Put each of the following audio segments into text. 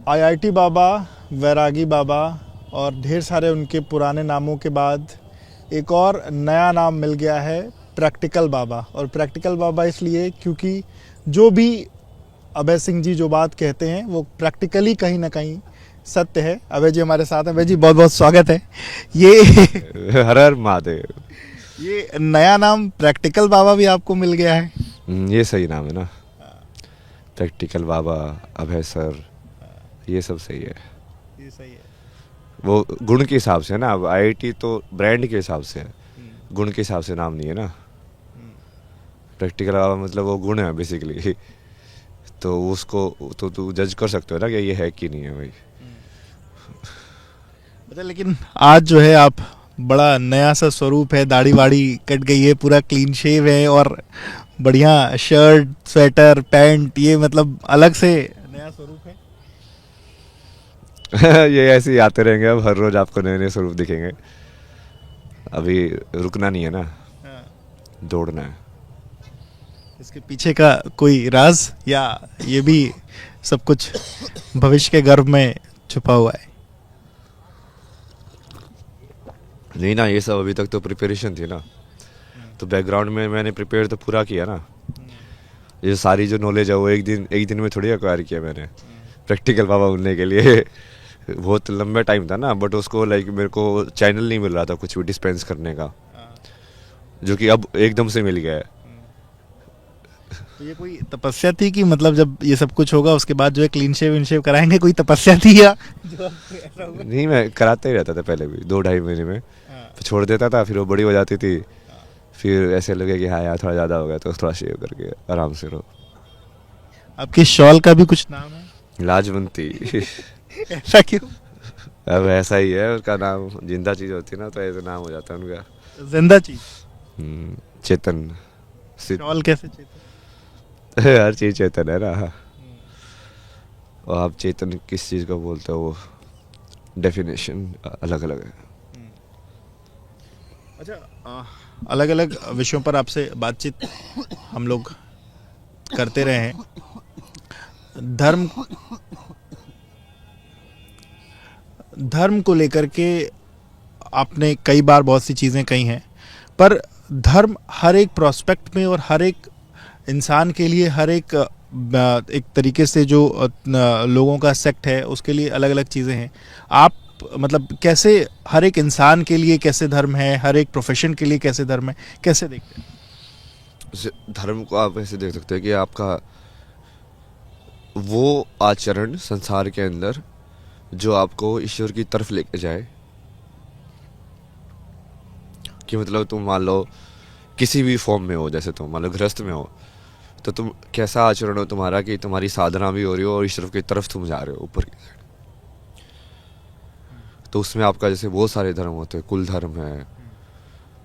IIT बाबा, वैरागी बाबा और ढेर सारे उनके पुराने नामों के बाद एक और नया नाम मिल गया है, प्रैक्टिकल बाबा। और प्रैक्टिकल बाबा इसलिए क्योंकि जो भी अभय सिंह जी जो बात कहते हैं वो प्रैक्टिकली कहीं ना कहीं सत्य है। अभय जी हमारे साथ हैं। अभय जी बहुत बहुत स्वागत है। ये हर हर महादेव। ये नया नाम प्रैक्टिकल बाबा भी आपको मिल गया है। ये सही नाम है ना, प्रैक्टिकल बाबा, अभय सर, ये सब सही है। ये सही है। वो गुण के हिसाब से है ना, अब आईआईटी तो ब्रांड के हिसाब से है, गुण के हिसाब से नाम नहीं है ना। प्रैक्टिकल बाबा मतलब वो गुण है बेसिकली, तो उसको तो तू जज कर सकते हो ना कि ये है कि नहीं है भाई। मतलब लेकिन आज जो है आप बड़ा नया सा स्वरूप है, दाढ़ी वाड़ी कट गई है, पूरा क्लीन शेव है और बढ़िया शर्ट स्वेटर पैंट, ये मतलब अलग से नया स्वरूप है। ये ऐसे ही आते रहेंगे, अब हर रोज आपको नए नए स्वरूप दिखेंगे। अभी रुकना नहीं है ना, दौड़ना है। इसके पीछे का कोई राज या ये भी सब कुछ भविष्य के गर्भ में छुपा हुआ है? नहीं ना, ये सब अभी तक तो प्रिपरेशन थी ना, तो बैकग्राउंड में मैंने प्रिपेयर तो पूरा किया ना। ये सारी जो नॉलेज है वो एक दिन में थोड़ी एक्वायर किया मैंने प्रैक्टिकल बाबा बनने के लिए। बहुत लंबा टाइम था ना, बट उसको लाइक मेरे को चैनल नहीं मिल रहा था कुछ भी डिस्पेंस करने का, जो कि अब एकदम से मिल गया है। तो ये कोई तपस्या थी कि मतलब जब ये सब कुछ होगा उसके बाद जो है क्लीन शेव विन शेव कराएंगे, कोई तपस्या थी या जो ऐसा होगा? नहीं, मैं कराता ही रहता था पहले भी, 2-2.5 महीने में फिर छोड़ देता था, फिर वो बड़ी हो जाती थी, फिर ऐसे लगे कि हाँ यार थोड़ा ज़्यादा हो गया, तो थोड़ा शेव करके आराम से रहो। आपकी शॉल का भी कुछ नाम है? लाजवंती। ऐसा क्यों? अब ऐसा ही है, उसका नाम जिंदा चीज़ होती है ना, तो ऐसा नाम हो जाता है उनका। जिंदा चीज। चेतन। शॉल कैसे चेतन? हर चीज़ चेतन है ना। और आप चेतन किस चीज़ को बोलते हो, वो डेफिनेशन अलग अलग है। अच्छा, अलग अलग विषयों पर आपसे बातचीत हम लोग करते रहे हैं। धर्म को लेकर के आपने कई बार बहुत सी चीज़ें कही हैं, पर धर्म हर एक प्रोस्पेक्ट में और हर एक इंसान के लिए, हर एक तरीके से जो लोगों का सेक्ट है उसके लिए अलग अलग चीज़ें हैं। आप मतलब कैसे हर एक इंसान के लिए कैसे धर्म है, हर एक प्रोफेशन के लिए कैसे धर्म है, कैसे देखते हैं? धर्म को आप ऐसे देख सकते हैं कि आपका वो आचरण संसार के अंदर जो आपको ईश्वर की तरफ लेके जाए। कि मतलब तुम मान लो किसी भी फॉर्म में हो, जैसे तुम मान लो गृहस्थ में हो, तो तुम कैसा आचरण हो तुम्हारा कि तुम्हारी साधना भी हो रही हो और ईश्वर की तरफ तुम जा रहे हो ऊपर की साइड। तो उसमें आपका जैसे बहुत सारे धर्म होते हैं, कुल धर्म है,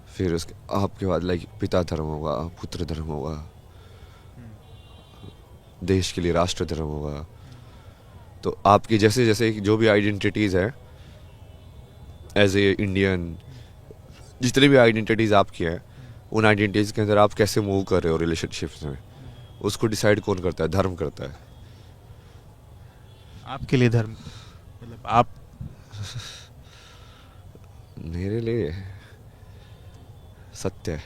फिर उसके आपके बाद लाइक पिता धर्म होगा, पुत्र धर्म होगा, देश के लिए राष्ट्र धर्म होगा। तो आपकी जैसे जैसे जो भी आइडेंटिटीज़ है एज ए इंडियन, जितनी भी आइडेंटिटीज़ आपकी हैं, उन आइडेंटिटीज़ के अंदर आप कैसे मूव कर रहे हो रिलेशनशिप्स में, उसको डिसाइड कौन करता है? धर्म करता है। आपके लिए धर्म मतलब आप? मेरे लिए सत्य है।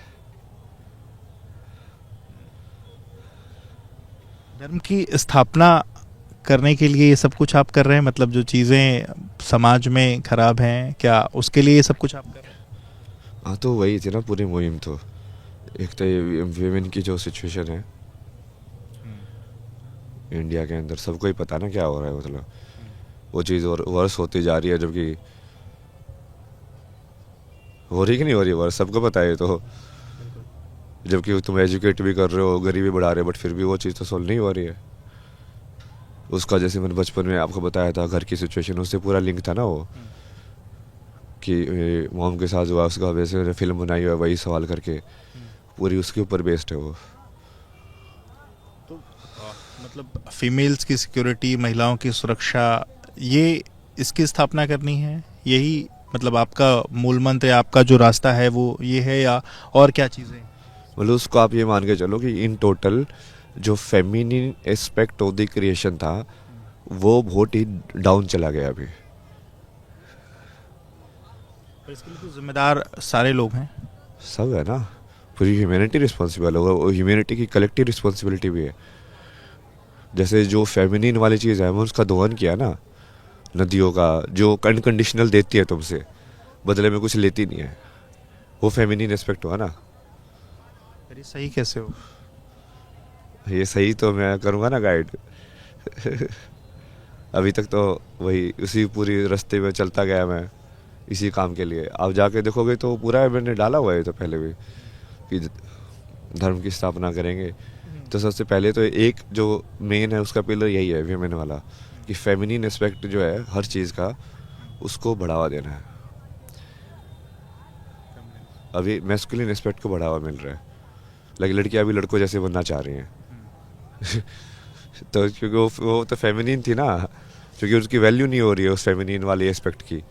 धर्म की स्थापना करने के लिए ये सब कुछ आप कर रहे हैं, मतलब जो चीज़ें समाज में खराब हैं क्या उसके लिए ये सब कुछ आप कर रहे हैं? हाँ, तो वही थी ना पूरी मुहिम। तो एक तो ये विमेन की जो सिचुएशन है इंडिया के अंदर, सबको ही पता ना क्या हो रहा है, मतलब वो चीज़ और वर्स होती जा रही है, जबकि हो रही कि नहीं हो रही वर्स, सबको पता है। तो जबकि तुम एजुकेट भी कर रहे हो, गरीबी बढ़ा रहे हो, बट फिर भी वो चीज़ तो सोल्व नहीं हो रही है। उसका जैसे मैंने बचपन में आपको बताया था, घर की सिचुएशन, उससे पूरा लिंक था ना वो, कि मॉम के साथ हुआ, उसका वैसे मैंने फिल्म बनाई है वही सवाल करके, पूरी उसके ऊपर बेस्ड है वो। तो मतलब फीमेल्स की सिक्योरिटी, महिलाओं की सुरक्षा, ये इसकी स्थापना करनी है, यही मतलब आपका मूल मंत्र है, आपका जो रास्ता है वो ये है या और क्या चीज़ें? मतलब उसको आप ये मान के चलो कि इन टोटल जो feminine aspect of the creation था वो बहुत ही डाउन चला गया अभी। पर इसके लिए तो जिम्मेदार सारे लोग हैं। सब है ना, पूरी ह्यूमैनिटी रिस्पॉन्सिबल होगा, वो ह्यूमैनिटी की कलेक्टिव रिस्पॉन्सिबिलिटी भी है। जैसे जो फेमिनिन वाली चीज़ है, वो उसका दोहन किया ना, नदियों का, जो अनकंडीशनल देती है तुमसे, बदले में कुछ लेती नहीं है, वो फेमिनिन एस्पेक्ट हुआ ना। पर ये सही कैसे हो? ये सही तो मैं करूँगा ना गाइड। अभी तक तो वही उसी पूरी रास्ते में चलता गया मैं, इसी काम के लिए। आप जाके देखोगे तो पूरा मैंने डाला हुआ है तो पहले भी, कि धर्म की स्थापना करेंगे। तो सबसे पहले तो एक जो मेन है उसका पिलर यही है वीमेन वाला, कि फेमिनिन एस्पेक्ट जो है हर चीज़ का, उसको बढ़ावा देना है। अभी मैस्कुलिन एस्पेक्ट को बढ़ावा मिल रहा है, लेकिन लड़कियां भी लड़कों जैसे बनना चाह रही हैं। तो क्योंकि वो तो फेमिनिन थी ना, क्योंकि उसकी वैल्यू नहीं हो रही है उस फेमिनिन वाले एस्पेक्ट की।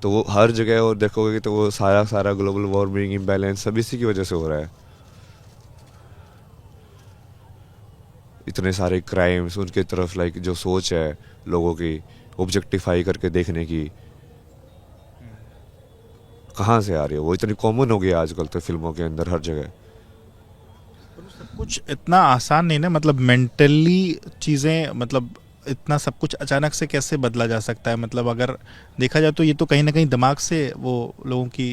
तो वो हर जगह और देखोगे तो वो सारा ग्लोबल वार्मिंग इम्बैलेंस सब इसी की वजह से हो रहा है। इतने सारे क्राइम्स, उनके तरफ लाइक जो सोच है लोगों की ऑब्जेक्टिफाई करके देखने की, कहाँ से आ रही है? वो इतनी कॉमन हो गई आजकल तो फिल्मों के अंदर हर जगह। सब कुछ इतना आसान नहीं ना, मतलब मेंटली चीज़ें, मतलब इतना सब कुछ अचानक से कैसे बदला जा सकता है? मतलब अगर देखा जाए तो ये तो कहीं ना कहीं दिमाग से वो लोगों की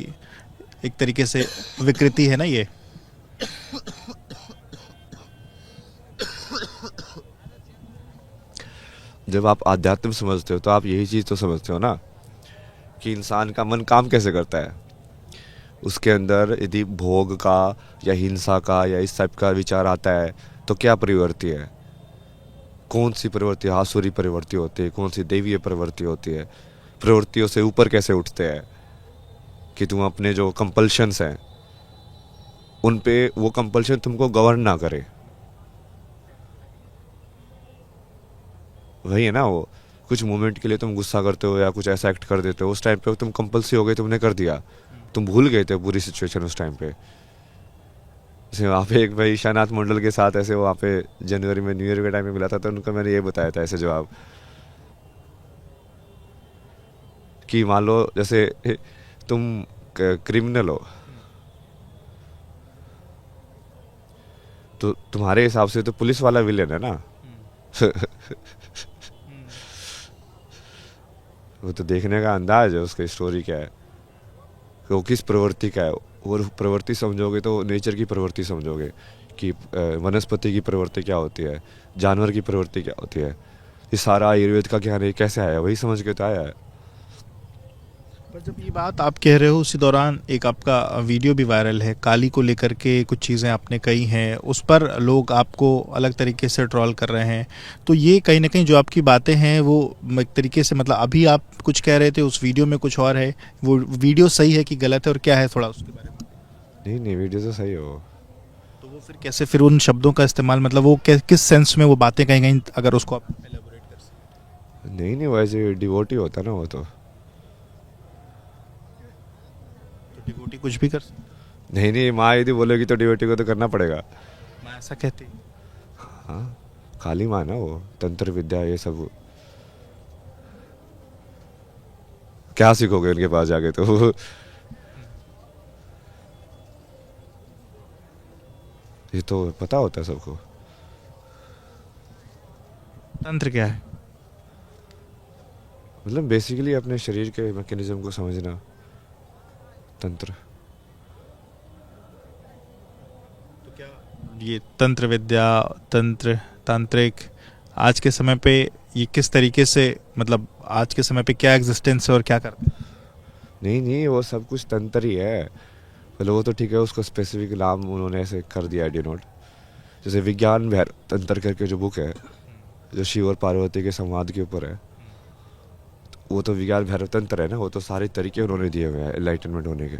एक तरीके से विकृति है ना ये। जब आप आध्यात्म समझते हो तो आप यही चीज़ तो समझते हो ना, कि इंसान का मन काम कैसे करता है। उसके अंदर यदि भोग का या हिंसा का या इस टाइप का विचार आता है तो क्या प्रवृत्ति है, कौन सी प्रवृत्ति, आसुरी प्रवृत्ति होती है, कौन सी दैवीय प्रवृत्ति होती है, प्रवृत्तियों से ऊपर कैसे उठते हैं, कि तुम अपने जो कंपल्शंस हैं उन पे वो कंपल्शन तुमको गवर्न ना करे। वही है ना, वो कुछ मोमेंट के लिए तुम गुस्सा करते हो या कुछ ऐसा एक्ट कर देते हो, उस टाइम पे तुम कंपल्सिव हो गए, तुमने कर दिया, तुम भूल गए थे पूरी सिचुएशन उस टाइम पे। जैसे वहाँ पे एक भाई ईशानाथ मंडल के साथ ऐसे वहाँ पे जनवरी में न्यू ईयर के टाइम में मिला था, तो उनको मैंने ये बताया था ऐसे जवाब, कि मान लो जैसे तुम क्रिमिनल हो, तो तुम्हारे हिसाब से तो पुलिस वाला विलेन है ना। वो तो देखने का अंदाज है, उसकी स्टोरी क्या है, वो किस प्रवृत्ति का है। और प्रवृत्ति समझोगे तो नेचर की प्रवृत्ति समझोगे, कि वनस्पति की प्रवृत्ति क्या होती है, जानवर की प्रवृत्ति क्या होती है। ये सारा आयुर्वेद का ज्ञान है, कैसे आया, वही समझ के तो आया है। पर जब ये बात आप कह रहे हो, उसी दौरान एक आपका वीडियो भी वायरल है, काली को लेकर के कुछ चीज़ें आपने कही हैं, उस पर लोग आपको अलग तरीके से ट्रोल कर रहे हैं। तो ये कहीं ना कहीं जो आपकी बातें हैं वो एक तरीके से, मतलब अभी आप कुछ कह रहे थे, उस वीडियो में कुछ और है, वो वीडियो सही है कि गलत है, और क्या है थोड़ा उसके बारे में? नहीं नहीं, वीडियो तो सही हो। तो वो फिर कैसे, फिर उन शब्दों का इस्तेमाल, मतलब वो किस सेंस में वो बातें कहीं कहीं, अगर उसको आप एलेबोरेट कर सकें? नहीं नहीं, वैसे डिवोटी होता ना वो तो। तो डिवोटी कुछ भी कर सकते नहीं नहीं, माँ यदि बोलेगी तो डिवोटी को तो करना पड़ेगा। हैं? मैं ऐसा कहती हूँ। हाँ, काली माँ ना वो, तंत्र विद्या ये सब क्या सीखोगे उनके पास जाके तो। ये तो पता होता है सबको। तंत्र क्या है? मतलब बेसिकली अपने शरीर के मैकेनिज्म को समझना, तंत्र। तो क्या ये तंत्र विद्या, तंत्र, तांत्रिक, आज के समय पे ये किस तरीके से, मतलब आज के समय पे क्या एग्जिस्टेंस है और क्या करते हैं? नहीं नहीं, वो सब कुछ तंत्र ही है। मतलब वो तो ठीक है, उसको स्पेसिफिक नाम उन्होंने ऐसे कर दिया है डिनोट। जैसे विज्ञान भैर तंत्र करके जो बुक है, जो शिव और पार्वती के संवाद के ऊपर है, वो तो विज्ञान भैरव तंत्र है ना। वो तो सारे तरीके उन्होंने दिए हुए हैं एनलाइटनमेंट होने के,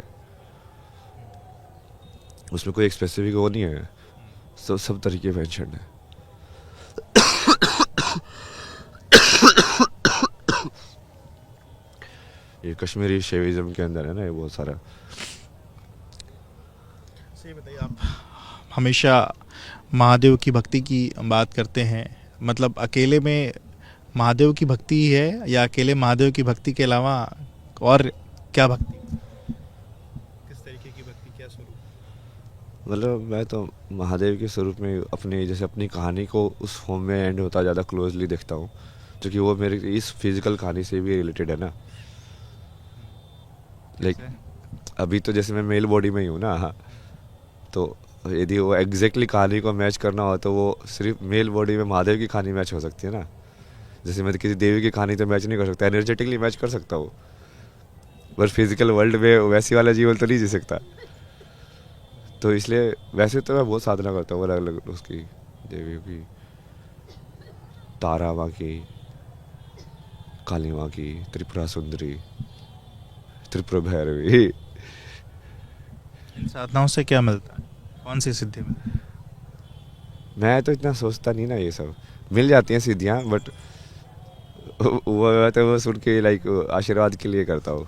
उसमें कोई एक स्पेसिफिक वो नहीं है, सब तरीके मेंशन है। ये कश्मीरी शेविज्म के अंदर है ना, ये बहुत सारा। सही बताइए, आप हमेशा महादेव की भक्ति की बात करते हैं, मतलब अकेले में महादेव की भक्ति ही है या अकेले महादेव की भक्ति के अलावा और क्या भक्ति, किस तरीके की भक्ति, क्या स्वरूप? मतलब मैं तो महादेव के स्वरूप में अपनी जैसे अपनी कहानी को उस फॉर्म में एंड होता ज़्यादा क्लोजली देखता हूँ, क्योंकि वो मेरी इस फिजिकल कहानी से भी रिलेटेड है ना। लाइक अभी तो जैसे मैं मेल बॉडी में ही हूँ ना, हाँ, तो यदि वो एग्जैक्टली कहानी को मैच करना हो तो वो सिर्फ मेल बॉडी में महादेव की कहानी मैच हो सकती है ना। जैसे मैं किसी देवी की कहानी तो मैच नहीं कर सकता, एनर्जेटिकली मैच कर सकता हूँ, पर फिजिकल वर्ल्ड में वैसी वाला जीवन तो नहीं जी सकता। तो इसलिए वैसे तो मैं बहुत साधना करता हूँ अलग अलग उसकी, देवियों की, तारा माँ की, काली माँ की, त्रिपुरा सुंदरी, त्रिपुरा भैरवी। इन साधनाओं से क्या मिलता है, कौन सी सिद्धि मिलती है? मैं तो इतना सोचता नहीं ना, ये सब मिल जाती हैं सिद्धियाँ, बट वो सुन के लाइक आशीर्वाद के लिए करता हूँ।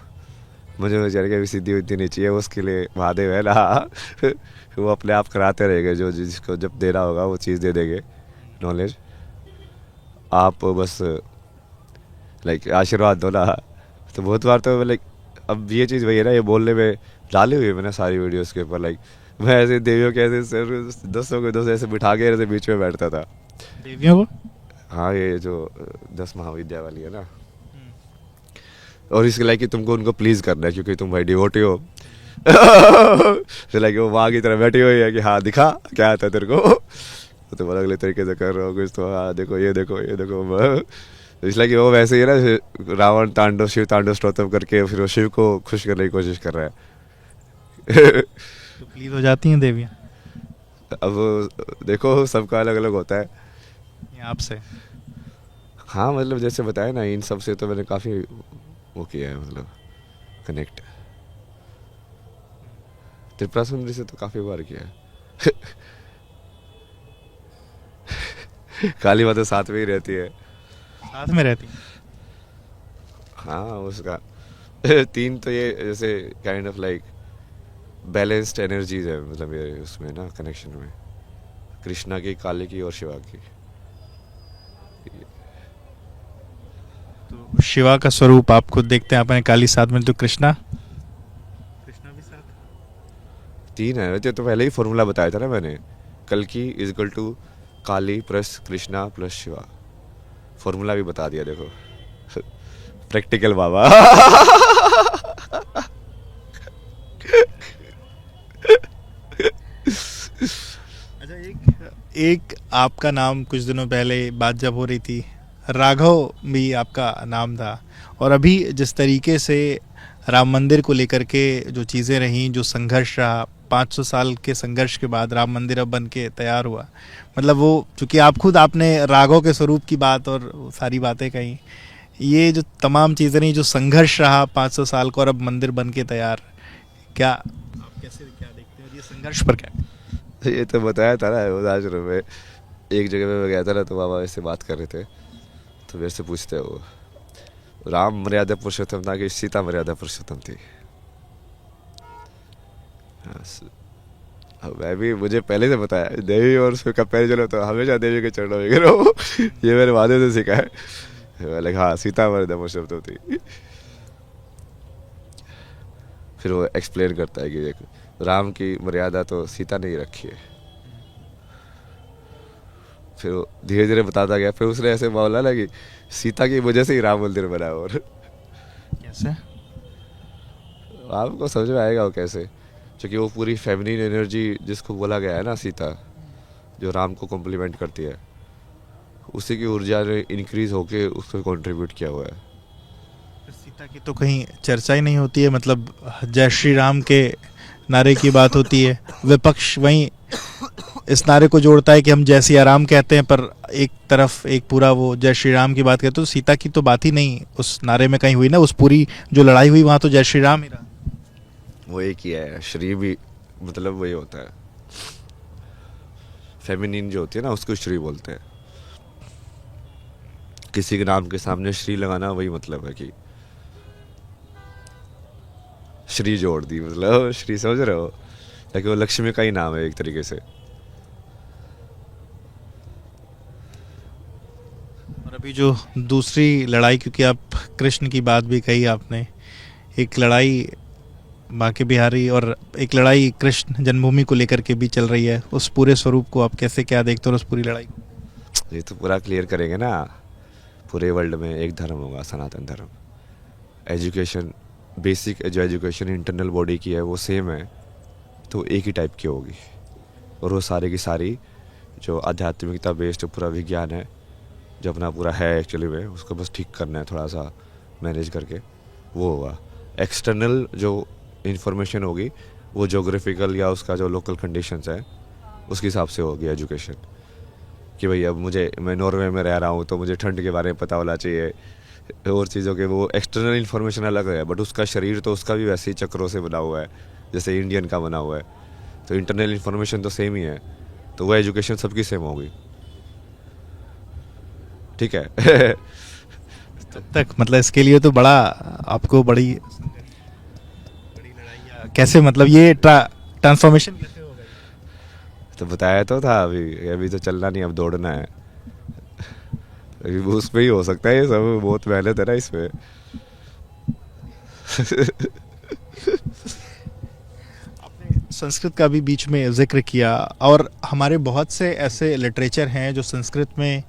मुझे बेचारे की अभी सिद्धि उद्धी नहीं चाहिए, उसके लिए महादेव है ना। वो अपने आप कराते रहेंगे, जो जिसको जब देना होगा वो चीज़ दे देंगे, नॉलेज। आप बस लाइक आशीर्वाद दो ना। तो बहुत बार तो लाइक अब ये चीज़ वही है ना, ये बोलने में डाली हुई है मैंने सारी वीडियोस के ऊपर। लाइक मैं ऐसे देवियों के ऐसे सिर 10 के 10 ऐसे बिठा के ऐसे बीच में बैठता था। देवियों को? हाँ, ये जो 10 महाविद्या वाली है ना, और इसके लाइक कि तुमको उनको प्लीज करना है क्योंकि तुम भाई डिवोटी हो। तो लाइक वो माँ की तरह बैठी हुई है कि हाँ दिखा क्या आता है तेरे को, तो तुम अलग अलग तरीके से कर रहे हो कुछ, तो हाँ देखो ये देखो ये देखो। तो इसलिए कि वो वैसे ही है ना, रावण तांडव शिव तांडव स्तोत्रम करके फिर वो शिव को खुश करने की कोशिश कर रहा है। तो प्लीज हो जाती हैं देवियाँ? अब देखो सबका अलग अलग होता है। ये आपसे? हाँ, मतलब जैसे बताया ना, इन सब से तो मैंने काफ़ी वो किया है, मतलब कनेक्ट। त्रिपुरा सुंदरी से तो काफ़ी बार किया है। काली माता साथ में ही रहती है। साथ में रहती हैं? हाँ, उसका 3 तो ये जैसे kind of like balanced energies है, मतलब ये उसमें ना कनेक्शन में, कृष्णा की, काली की और शिवा की। तो शिवा का स्वरूप आप खुद देखते हैं, आपने काली साथ में, तो कृष्णा? कृष्णा भी साथ? 3 है, वैसे तो पहले ही फॉर्मूला बताया था ना मैंने, कल की is equal to Kali plus Krishna plus Shiva. Formula भी बता दिया देखो। प्रैक्टिकल बाबा। अच्छा, एक आपका नाम कुछ दिनों पहले बात जब हो रही थी, राघव भी आपका नाम था, और अभी जिस तरीके से राम मंदिर को लेकर के जो चीज़ें रहीं, जो संघर्ष रहा, 500 साल के संघर्ष के बाद राम मंदिर अब बन के तैयार हुआ, मतलब वो चूँकि आप खुद आपने राघव के स्वरूप की बात और सारी बातें कही, ये जो तमाम चीज़ें रहीं, जो संघर्ष रहा 500 साल को और अब मंदिर बन के तैयार, क्या आप कैसे क्या देखते हो ये संघर्ष पर क्या? ये तो बताया था ना, वो आश्रम में एक जगह पे मैं गया था ना, तो बाबा ऐसे बात कर रहे थे, तो मेरे से पूछते हैं वो, राम मर्यादा पुरुषोत्तम था कि सीता मर्यादा पुरुषोत्तम थी। हाँ, मैं भी, मुझे पहले से बताया, देवी और उसमें कंपेरिजन हो तो हमेशा देवी के चरणों में गिरो। ये मेरे महादेव से सीखा है। मैं हाँ, सीता मर्यादा पुरुषोत्तम थी। फिर वो एक्सप्लेन करता है कि देख, राम की मर्यादा तो सीता ने ही रखी है। फिर वो धीरे धीरे बताता गया, फिर उसने ऐसे बोला ना कि सीता की वजह से ही राम मंदिर बना। और कैसे? आपको समझ में आएगा वो कैसे, क्योंकि वो पूरी फेमिनिन एनर्जी जिसको बोला गया है ना, सीता जो राम को कॉम्प्लीमेंट करती है, उसी की ऊर्जा ने इंक्रीज होके उसको कंट्रीब्यूट किया हुआ है। सीता की तो कहीं चर्चा ही नहीं होती है, मतलब जय श्री राम के नारे की बात होती है, विपक्ष वहीं इस नारे को जोड़ता है कि हम जय सिया राम कहते हैं, पर एक तरफ एक पूरा वो जय श्री राम की बात करते, तो सीता की तो बात ही नहीं उस नारे में कहीं हुई ना। उस पूरी जो लड़ाई हुई वहाँ तो जय श्री राम ही रहा। वो एक ही है, श्री भी मतलब वही होता है, फेमिनिन जो होती है ना उसको श्री बोलते हैं। किसी के नाम के सामने श्री लगाना वही मतलब है कि श्री जोड़ दी, मतलब श्री, समझ रहे हो, ताकि वो लक्ष्मी का ही नाम है एक तरीके से। अभी जो दूसरी लड़ाई, क्योंकि आप कृष्ण की बात भी कही आपने, एक लड़ाई बांके बिहारी और एक लड़ाई कृष्ण जन्मभूमि को लेकर के भी चल रही है, उस पूरे स्वरूप को आप कैसे क्या देखते हो, और उस पूरी लड़ाई को? ये तो पूरा क्लियर करेंगे ना, पूरे वर्ल्ड में एक धर्म होगा, सनातन धर्म। एजुकेशन, बेसिक जो एजुकेशन इंटरनल बॉडी की है वो सेम है, तो एक ही टाइप की होगी। और वो सारी की सारी जो आध्यात्मिकता बेस्ड पूरा विज्ञान है, जो अपना पूरा है एक्चुअली में, उसको बस ठीक करना है थोड़ा सा मैनेज करके, वो होगा। एक्सटर्नल जो इंफॉर्मेशन होगी वो जोग्राफिकल या उसका जो लोकल कंडीशंस है उसके हिसाब से होगी एजुकेशन। कि भाई अब मैं नॉर्वे में रह रहा हूँ तो मुझे ठंड के बारे में पता होना चाहिए, और चीज़ों के वो एक्सटर्नल इन्फॉर्मेशन अलग है, बट उसका शरीर तो उसका भी वैसे ही चक्रों से बना हुआ है जैसे इंडियन का बना हुआ है, तो इंटरनल इन्फॉर्मेशन तो सेम ही है, तो वो एजुकेशन सबकी सेम होगी। ठीक है। तब तक मतलब इसके लिए तो बड़ा आपको बड़ी लड़ाई कैसे, मतलब ये ट्रांसफॉर्मेशन कैसे होगा तो बताया तो था, अभी अभी तो चलना नहीं, अब दौड़ना है। अभी वो उस पे ही हो सकता है ये सब, बहुत मेहनत है ना इसमें। संस्कृत का भी बीच में जिक्र किया, और हमारे बहुत से ऐसे लिटरेचर हैं जो संस्कृत में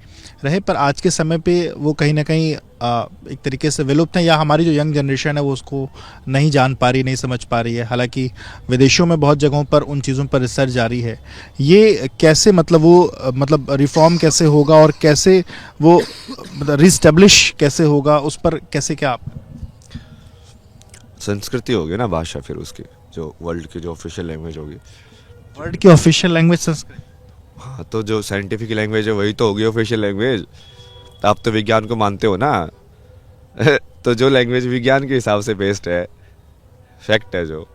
रहे, पर आज के समय पे वो कहीं ना कहीं एक तरीके से विलुप्त हैं, या हमारी जो यंग जनरेशन है वो उसको नहीं जान पा रही, नहीं समझ पा रही है। हालांकि विदेशों में बहुत जगहों पर उन चीज़ों पर रिसर्च जारी है। ये कैसे, मतलब वो मतलब रिफॉर्म कैसे होगा, और कैसे वो मतलब रिस्टेब्लिश कैसे होगा, उस पर कैसे क्या आप? संस्कृति होगी ना भाषा, फिर उसकी जो वर्ल्ड की जो ऑफिशियल लैंग्वेज होगी। वर्ल्ड की ऑफिशियल लैंग्वेज संस्कृत? हाँ, तो जो साइंटिफिक लैंग्वेज है वही तो होगी ऑफिशियल लैंग्वेज। आप तो विज्ञान को मानते हो ना। तो जो लैंग्वेज विज्ञान के हिसाब से बेस्ड है, फैक्ट है जो,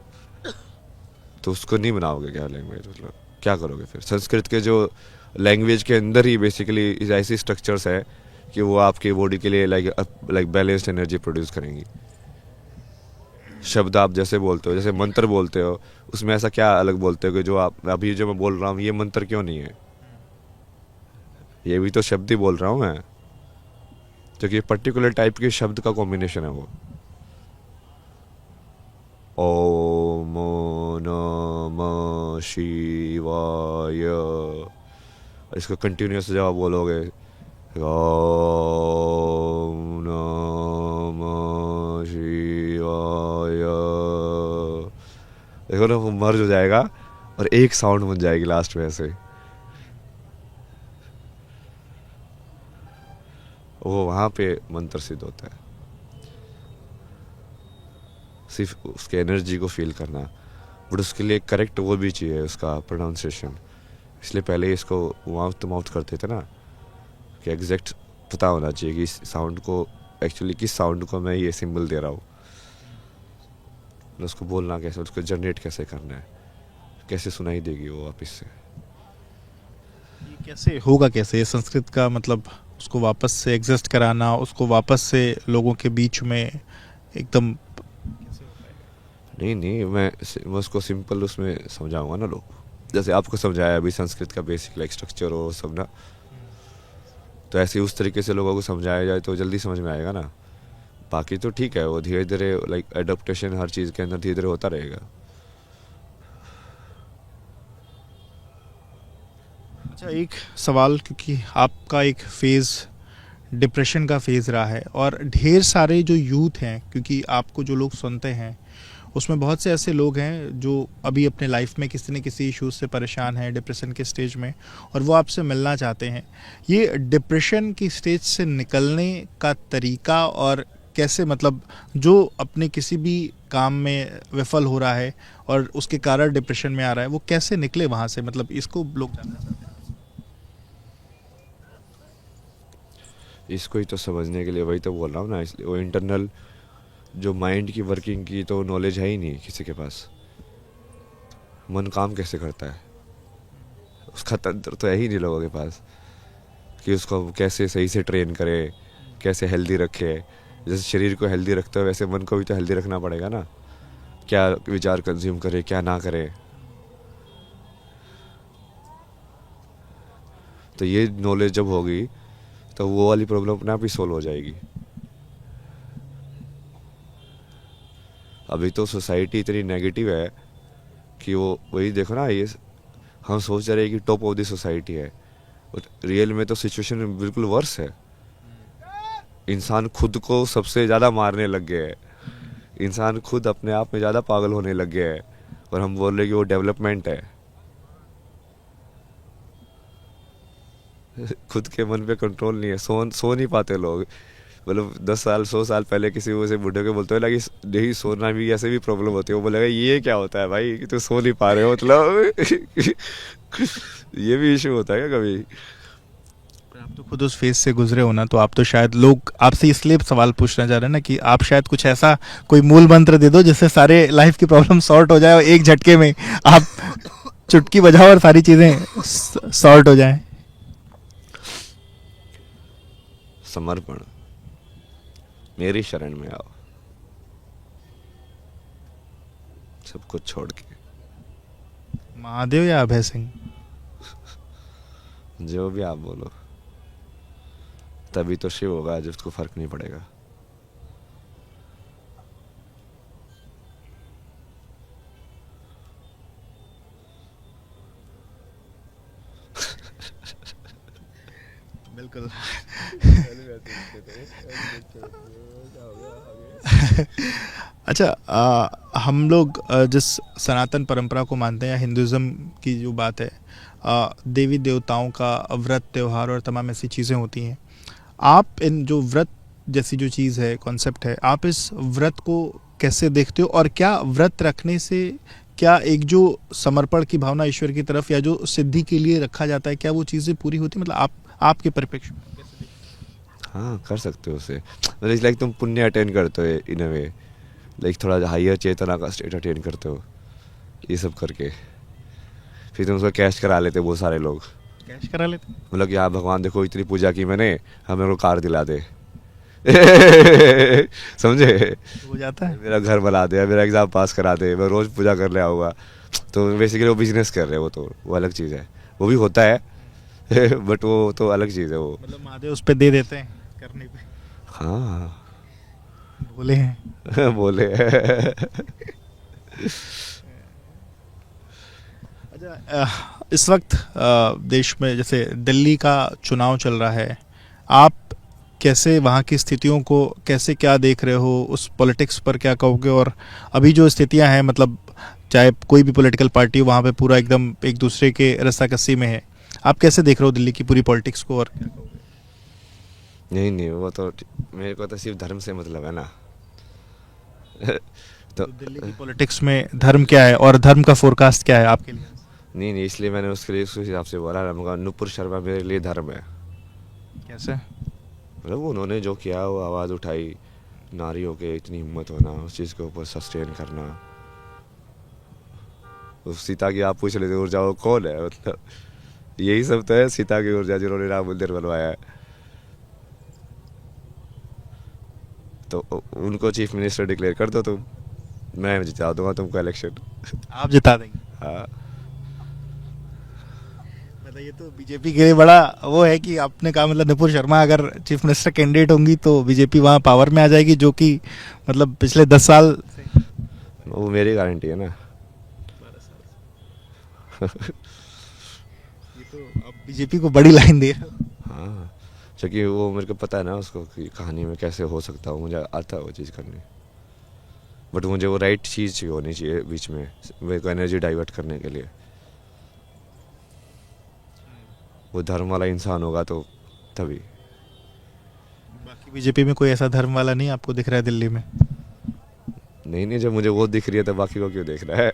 तो उसको नहीं बनाओगे क्या लैंग्वेज, मतलब क्या करोगे फिर? संस्कृत के जो लैंग्वेज के अंदर ही बेसिकली ऐसी स्ट्रक्चर्स है कि वो आपकी बॉडी के लिए लाइक बैलेंस्ड एनर्जी प्रोड्यूस करेंगी। शब्द आप जैसे बोलते हो, जैसे मंत्र बोलते हो, उसमें ऐसा क्या अलग बोलते हो कि जो आप अभी जो मैं बोल रहा हूँ ये मंत्र क्यों नहीं है? ये भी तो शब्द ही बोल रहा हूँ मैं, क्योंकि पर्टिकुलर टाइप के शब्द का कॉम्बिनेशन है वो। ओम नमः शिवाय, इसको कंटिन्यूस जब आप बोलोगे, ओम नमः शिवाय, देखो ना वो मर्ज हो जाएगा और एक साउंड बन जाएगी लास्ट में ऐसे। वो वहाँ पे मंत्र सिद्ध होता है। सिर्फ उसके एनर्जी को फील करना, बट उसके लिए करेक्ट वो भी चाहिए उसका प्रोनाउंसिएशन। इसलिए पहले इसको माउथ टू माउथ करते थे ना, कि एग्जैक्ट पता होना चाहिए कि इस साउंड को एक्चुअली किस साउंड को मैं ये सिंबल दे रहा हूँ, उसको बोलना कैसे, उसको जनरेट कैसे करना है, कैसे सुनाई देगी वो वापस से। ये कैसे होगा, कैसे संस्कृत का मतलब उसको वापस से एग्जिस्ट कराना, उसको वापस से लोगों के बीच में एकदम? नहीं, मैं उसको सिंपल उसमें समझाऊंगा ना लोग, जैसे आपको समझाया अभी संस्कृत का बेसिक लाइक स्ट्रक्चर हो सब ना, तो ऐसे उस तरीके से लोगों को समझाया जाए तो जल्दी समझ में आएगा ना। बाकी तो ठीक है, वो धीरे धीरे लाइक एडप्टेशन हर चीज़ के अंदर धीरे धीरे होता रहेगा। अच्छा, एक सवाल, क्योंकि आपका एक फेज़ डिप्रेशन का फेज़ रहा है, और ढेर सारे जो यूथ हैं, क्योंकि आपको जो लोग सुनते हैं उसमें बहुत से ऐसे लोग हैं जो अभी अपने लाइफ में किसी न किसी इश्यूज से परेशान हैं, डिप्रेशन के स्टेज में, और वो आपसे मिलना चाहते हैं। ये डिप्रेशन की स्टेज से निकलने का तरीका, और कैसे, मतलब जो अपने किसी भी काम में विफल हो रहा है और उसके कारण डिप्रेशन में आ रहा है, वो कैसे निकले वहाँ से, मतलब इसको लोग जानना चाहते हैं। इसको ही तो समझने के लिए वही तो बोल रहा हूँ ना, इसलिए वो इंटरनल जो माइंड की वर्किंग की तो नॉलेज है ही नहीं किसी के पास। मन काम कैसे करता है उसका तंत्र तो है ही नहीं लोगों के पास, कि उसको कैसे सही से ट्रेन करे, कैसे हेल्दी रखे। जैसे शरीर को हेल्दी रखता है वैसे मन को भी तो हेल्दी रखना पड़ेगा ना, क्या विचार कंज्यूम करे क्या ना करे। तो ये नॉलेज जब होगी तो वो वाली प्रॉब्लम अपने आप ही सोल्व हो जाएगी। अभी तो सोसाइटी इतनी नेगेटिव है कि वो वही देखो ना, ये हम सोच रहे हैं कि टॉप ऑफ द सोसाइटी है, बट रियल में तो सिचुएशन बिल्कुल वर्स है। इंसान खुद को सबसे ज़्यादा मारने लग गए है, इंसान खुद अपने आप में ज़्यादा पागल होने लग गया है, और हम बोल रहे हैं कि वो डेवलपमेंट है। खुद के मन पे कंट्रोल नहीं है, सो नहीं पाते लोग। मतलब 10 साल 100 साल पहले किसी को से बुढ़े को बोलते हो ना कि नहीं सोना भी ऐसे भी प्रॉब्लम होती है, वो बोलेगा ये क्या होता है भाई कि तू सो नहीं पा रहे हो, मतलब ये भी इशू होता है क्या कभी? पर आप तो खुद उस फेज से गुजरे हो ना, तो आप तो शायद, लोग आपसे इसलिए सवाल पूछना चाह रहे हैं ना कि आप शायद कुछ ऐसा कोई मूल मंत्र दे दो जिससे सारे लाइफ की प्रॉब्लम सॉर्ट हो जाए और एक झटके में आप चुटकी बजाओ और सारी चीजें सॉर्ट हो जाएं। समर्पण, मेरी शरण में आओ, सब कुछ छोड़ के। महादेव या अभय सिंह? जो भी आप बोलो, तभी तो शिव होगा जिसको फर्क नहीं पड़ेगा। बिल्कुल। अच्छा, हम लोग जिस सनातन परंपरा को मानते हैं या हिंदुज़म की जो बात है, देवी देवताओं का व्रत त्योहार और तमाम ऐसी चीज़ें होती हैं। आप इन जो व्रत जैसी जो चीज़ है, कॉन्सेप्ट है, आप इस व्रत को कैसे देखते हो, और क्या व्रत रखने से क्या एक जो समर्पण की भावना ईश्वर की तरफ या जो सिद्धि के लिए रखा जाता है, क्या वो चीज़ें पूरी होती, मतलब आपके परिप्रेक्ष्य में? हाँ, कर सकते हो उसे, मतलब इट्स लाइक तुम पुण्य अटेन करते हो इन अ वे, लाइक थोड़ा हाइयर चेतना का स्टेट अटेन करते हो ये सब करके। फिर तुम उसको कैश करा लेते बहुत सारे लोग, कैश करा लेते हैं? मतलब कि हाँ भगवान देखो इतनी पूजा की मैंने, हमें मेरे को कार दिला दे। समझे? हो जाता है। मेरा घर बना दे, मेरा एग्जाम पास करा दे, मैं रोज पूजा कर ले आऊँगा। तो बेसिकली वो बिजनेस कर रहे हैं, वो अलग चीज़ है, वो भी होता है बट वो तो अलग चीज़ है वो। मतलब महादेव उस पे दे देते हैं करने पे? हाँ बोले हैं। बोले अच्छा, इस वक्त देश में जैसे दिल्ली का चुनाव चल रहा है, आप कैसे वहाँ की स्थितियों को कैसे क्या देख रहे हो, उस पॉलिटिक्स पर क्या कहोगे? और अभी जो स्थितियाँ हैं, मतलब चाहे कोई भी पॉलिटिकल पार्टी वहाँ पे पूरा एकदम एक दूसरे के रस्साकसी में है, आप कैसे देख रहे हो दिल्ली की पूरी पॉलिटिक्स को? और क्या कहोगे? नहीं, वो तो मेरे को तो सिर्फ धर्म से मतलब है ना। तो दिल्ली की पॉलिटिक्स में धर्म क्या है और धर्म का फोरकास्ट क्या है आपके लिए? नहीं, इसलिए मैंने उसके लिए उस हिसाब से बोला, नुपुर शर्मा मेरे लिए धर्म है। कैसे? मतलब उन्होंने जो किया, वो आवाज़ उठाई, नारियों के इतनी हिम्मत होना, उस चीज़ के ऊपर सस्टेन करना। उस सीता की आप पूछ लेते ऊर्जा वो कौन है, मतलब यही सब तो है सीता की ऊर्जा, जिन्होंने राम मंदिर बनवाया है। तो उनको चीफ मिनिस्टर डिक्लेयर कर दो तुम, मैं जिता दूंगा तुमको इलेक्शन। आप जिता देंगे? हाँ, मतलब ये तो बीजेपी के लिए बड़ा वो है कि आपने कहा, मतलब नुपुर शर्मा अगर चीफ मिनिस्टर कैंडिडेट होंगी तो बीजेपी वहाँ पावर में आ जाएगी, जो कि मतलब पिछले 10 साल से। वो मेरी गारंटी है ना। ये तो आप बीजेपी को बड़ी लाइन दे रहे हो। हाँ, क्योंकि वो मेरे को पता है ना उसको कि कहानी में कैसे हो सकता हूँ, मुझे आता है वो चीज़ करनी। बट मुझे वो राइट चीज़ होनी चाहिए बीच में, मेरे को एनर्जी डाइवर्ट करने के लिए। वो धर्म वाला इंसान होगा तो तभी। बाकी बीजेपी में कोई ऐसा धर्म वाला नहीं आपको दिख रहा है दिल्ली में? नहीं, जब मुझे वो दिख रही है तो बाकी को क्यों देख रहा है?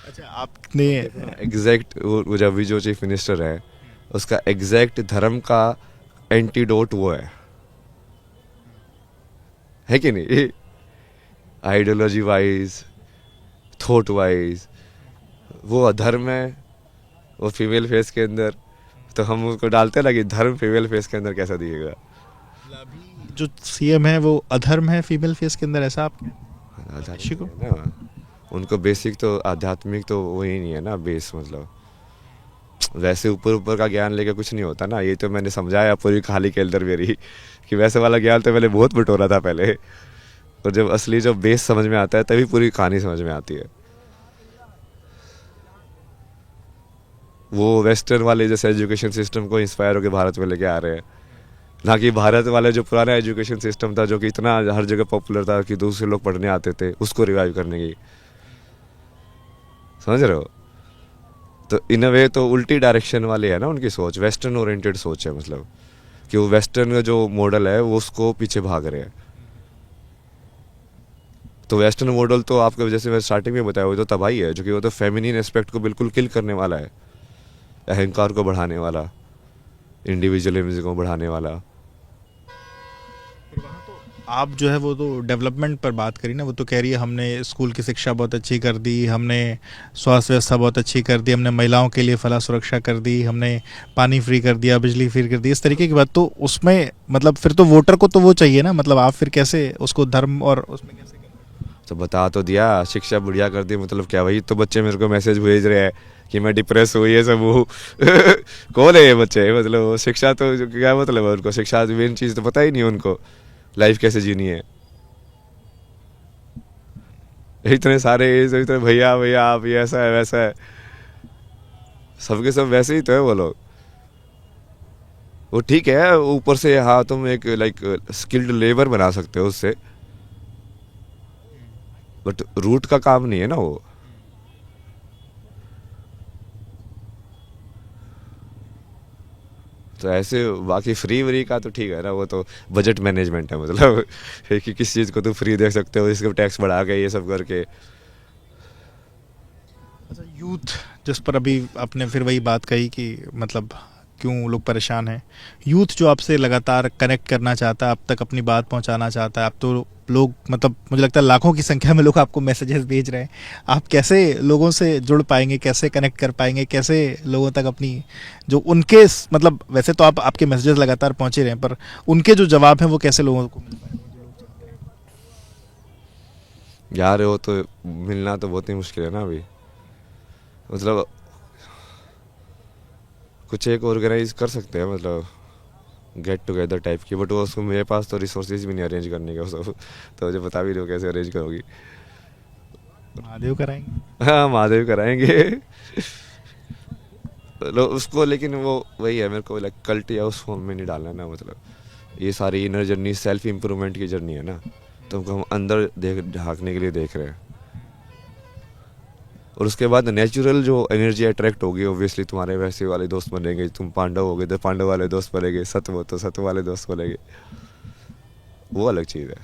अच्छा, आपने एग्जैक्ट वो जब भी जो चीफ मिनिस्टर है, उसका एग्जैक्ट धर्म का एंटीडोट वो है कि नहीं? आइडियोलॉजी वाइज, थॉट वाइज वो अधर्म है, वो फीमेल फेस के अंदर। तो हम उसको डालते हैं ना कि धर्म फीमेल फेस के अंदर कैसा दिखेगा। जो सीएम है वो अधर्म है फीमेल फेस के अंदर, ऐसा आप अधर्म किसी को? है ना, उनको बेसिक तो आध्यात्मिक तो वही नहीं है ना, बेस मतलब वैसे ऊपर ऊपर का ज्ञान लेके कुछ नहीं होता ना। ये तो मैंने समझाया पूरी कहानी के अंदर मेरी कि वैसे वाला ज्ञान तो मैंने बहुत बटोरा था पहले, और जब असली जो बेस समझ में आता है तभी पूरी कहानी समझ में आती है। वो वेस्टर्न वाले जैसे एजुकेशन सिस्टम को इंस्पायर होकर भारत में लेके आ रहे हैं, ना कि भारत वाले जो पुराना एजुकेशन सिस्टम था जो कि इतना हर जगह पॉपुलर था कि दूसरे लोग पढ़ने आते थे, उसको रिवाइव करने की। समझ रहे हो? तो इन अ वे तो उल्टी डायरेक्शन वाले है ना उनकी सोच, वेस्टर्न ओरिएंटेड सोच है, मतलब कि वो वेस्टर्न का जो मॉडल है वो उसको पीछे भाग रहे हैं। तो वेस्टर्न मॉडल तो आपको जैसे मैं स्टार्टिंग में बताया वो तो तबाही है, जो कि वो तो फेमिनिन एस्पेक्ट को बिल्कुल किल करने वाला है, अहंकार को बढ़ाने वाला, इंडिविजुअलिज्म को बढ़ाने वाला। आप जो है वो तो डेवलपमेंट पर बात करी ना, वो तो कह रही है हमने स्कूल की शिक्षा बहुत अच्छी कर दी, हमने स्वास्थ्य व्यवस्था बहुत अच्छी कर दी, हमने महिलाओं के लिए फला सुरक्षा कर दी, हमने पानी फ्री कर दिया, बिजली फ्री कर दी, इस तरीके की बात। तो उसमें मतलब फिर तो वोटर को तो वो चाहिए ना, मतलब आप फिर कैसे उसको धर्म और उसमें कैसे करें? तो बता तो दिया, शिक्षा बढ़िया कर दी, मतलब क्या? वही तो बच्चे मेरे को मैसेज भेज रहे हैं कि मैं डिप्रेस हुई है सब वो कौन है ये बच्चे? मतलब शिक्षा तो क्या मतलब है उनको? शिक्षा मेन चीज़ तो पता ही नहीं उनको, लाइफ कैसे जीनी है। इतने सारे इतने भैया भैया आप ये ऐसा है वैसा है, सबके सब वैसे ही तो है वो लोग। वो ठीक है ऊपर से, हाँ तुम एक लाइक स्किल्ड लेबर बना सकते हो उससे, बट रूट का काम नहीं है ना वो। तो ऐसे बाकी फ्री व्री का तो ठीक है ना, वो तो बजट मैनेजमेंट है, मतलब कि किस चीज़ को तुम फ्री दे सकते हो, इसको टैक्स बढ़ा के ये सब करके। अच्छा, यूथ जिस पर अभी आपने फिर वही बात कही कि मतलब क्यों लोग परेशान हैं, यूथ जो आपसे लगातार कनेक्ट करना चाहता है, आप तक अपनी बात पहुंचाना चाहता है, आप तो लोग मतलब मुझे लगता है लाखों की संख्या में लोग आपको मैसेजेस भेज रहे हैं, आप कैसे लोगों से जुड़ पाएंगे, कैसे कनेक्ट कर पाएंगे, कैसे लोगों तक अपनी जो उनके मतलब वैसे तो आप आपके मैसेजेस लगातार पहुंच ही रहे हैं, पर उनके जो जवाब हैं वो कैसे लोगों को मिल पाएंगे? यार वो तो मिलना तो बहुत ही मुश्किल है ना अभी, मतलब कुछ एक ऑर्गेनाइज कर सकते हैं, मतलब गेट टुगेदर टाइप की, बट वो उसको मेरे पास तो रिसोर्सेज भी नहीं अरेंज करने के, सब तो मुझे बता भी दो कैसे अरेंज करोगी। महादेव कराएंगे। हाँ महादेव कराएंगे उसको, लेकिन वो वही है, मेरे को लाइक कल्ट या उस फॉर्म में नहीं डालना है ना, मतलब ये सारी इनर जर्नी सेल्फ इम्प्रूवमेंट की जर्नी है ना, तो हमको हम अंदर देख झाँकने के लिए देख रहे हैं, और उसके बाद नेचुरल जो एनर्जी अट्रैक्ट होगी, ऑब्वियसली तुम्हारे वैसे वाले दोस्त बनेंगे, तुम पांडव हो गए तो पांडव वाले दोस्त बनेंगे, सत्व हो तो सत्व वाले दोस्त बनेंगे, वो अलग चीज़ है।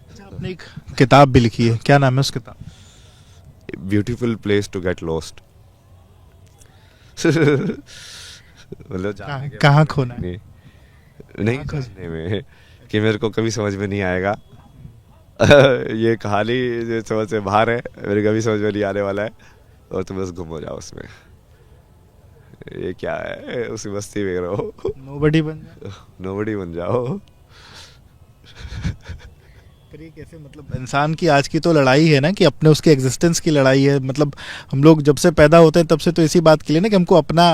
अच्छा, आपने एक किताब भी लिखी है, क्या नाम है उस किताब? Beautiful place to get lost मतलब कहाँ खोना है? नहीं खोजने में कि मेरे को कभी समझ में नहीं आएगा ये कहानी जो समझ से बाहर है, मेरे कभी समझ में नहीं आने वाला है, और तुम बस गुम हो जाओ उसमें, ये क्या है, उसी मस्ती में रहो, नोबडी बन जाओ। नोबडी बन जाओ। पर ये कैसे, मतलब इंसान की आज की तो लड़ाई है ना कि अपने उसके एग्जिस्टेंस की लड़ाई है, मतलब हम लोग जब से पैदा होते हैं तब से तो इसी बात के लिए ना कि हमको अपना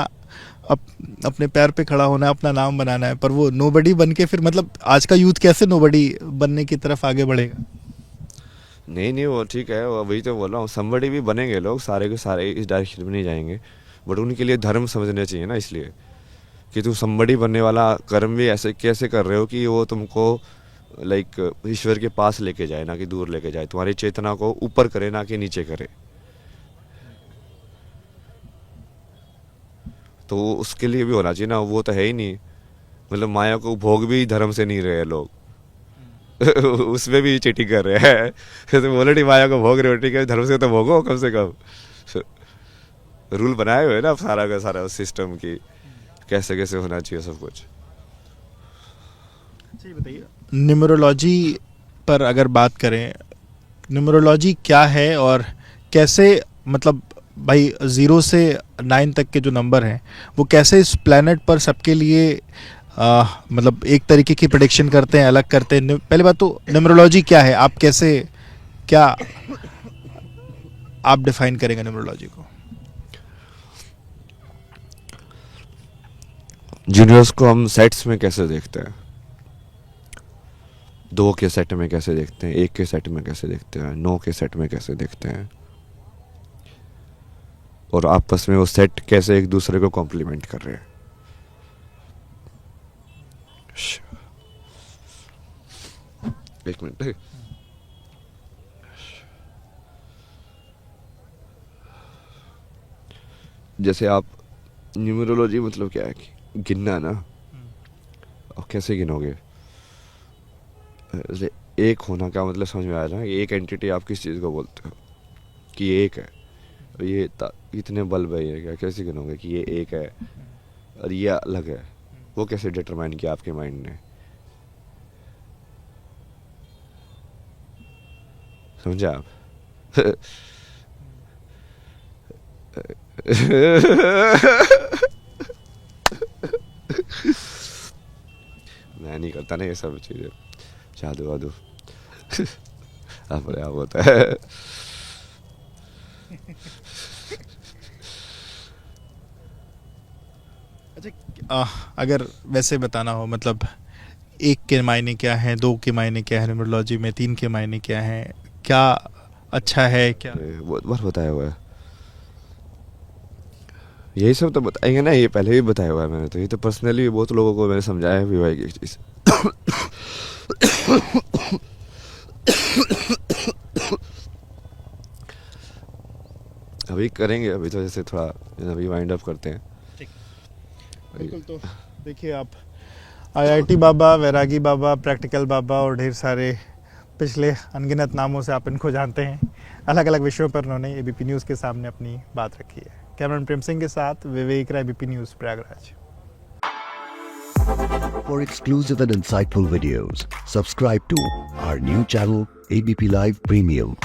अपने पैर पे खड़ा होना है, अपना नाम बनाना है, पर वो नोबडी बन के फिर मतलब आज का यूथ कैसे नोबडी बनने की तरफ आगे बढ़ेगा? नहीं वो ठीक है, वही तो बोल रहा हूँ, समबडी भी बनेंगे लोग, सारे के सारे इस डायरेक्शन में नहीं जाएंगे, बट उनके लिए धर्म समझना चाहिए ना, इसलिए कि तुम समबडी बनने वाला कर्म भी ऐसे कैसे कर रहे हो कि वो तुमको लाइक ईश्वर के पास लेके जाए, ना कि दूर लेके जाए, तुम्हारी चेतना को ऊपर करे ना कि नीचे करे। तो उसके लिए भी होना चाहिए ना, वो तो है ही नहीं, मतलब माया को भोग भी धर्म से नहीं रहे लोग उसमें भी चीटिंग कर रहे हैं तो ऑलरेडी माया को भोग रहे हो, ठीक है, धर्म से तो भोगो कम से कम। रूल बनाए हुए ना सारा का सारा सिस्टम की कैसे कैसे होना चाहिए सब कुछ। अच्छा ये बताइए, न्यूमरोलॉजी पर अगर बात करें, न्यूमरोलॉजी क्या है और कैसे, मतलब भाई 0 से 9 तक के जो नंबर हैं वो कैसे इस प्लेनेट पर सबके लिए मतलब एक तरीके की प्रेडिक्शन करते हैं, अलग करते हैं? पहली बात तो न्यूमरोलॉजी क्या है, आप कैसे क्या आप डिफाइन करेंगे न्यूमरोलॉजी को? यूनिवर्स को हम सेट्स में कैसे देखते हैं, 2 के सेट में कैसे देखते हैं, 1 के सेट में कैसे देखते हैं, 9 के सेट में कैसे देखते हैं, और आपस में वो सेट कैसे एक दूसरे को कॉम्प्लीमेंट कर रहे हैं. एक मिनट. जैसे आप न्यूमरोलॉजी मतलब क्या है कि गिनना ना, और कैसे गिनोगे. जैसे एक होना का मतलब समझ में आया ना, कि एक एंटिटी आप किस चीज़ को बोलते हो कि ये एक है, और ये इतने बल्ब है, ये क्या कैसे गिनोगे कि ये एक है और ये अलग है. वो कैसे डिटरमाइन किया आपके माइंड ने, समझे आप? मैं नहीं करता ना ये सब चीज़ें, जादू वादू अपने आप होता है. अच्छा, अगर वैसे बताना हो, मतलब 1 के मायने क्या हैं, 2 के मायने क्या है न्यूमरोलॉजी में, 3 के मायने क्या हैं, क्या अच्छा है क्या? बहुत बार बताया हुआ है. यही सब तो बताएंगे ना, ये पहले भी बताया हुआ है मैंने, तो ये तो पर्सनली बहुत लोगों को मैंने समझाया भी हुआ है कि चीज़. अभी करेंगे, अभी तो जैसे थोड़ा अभी वाइंड अप करते हैं. बिल्कुल. तो देखिए, आप आईआईटी बाबा, वैरागी बाबा, प्रैक्टिकल बाबा और ढेर सारे पिछले अनगिनत नामों से आप इनको जानते हैं. अलग अलग विषयों पर उन्होंने एबीपी न्यूज़ के सामने अपनी बात रखी है. कैमरामैन प्रेम सिंह के साथ Vivek Rai, ABP news, Prayagraj. For exclusive and insightful videos, subscribe to our new channel ABP Live Premium.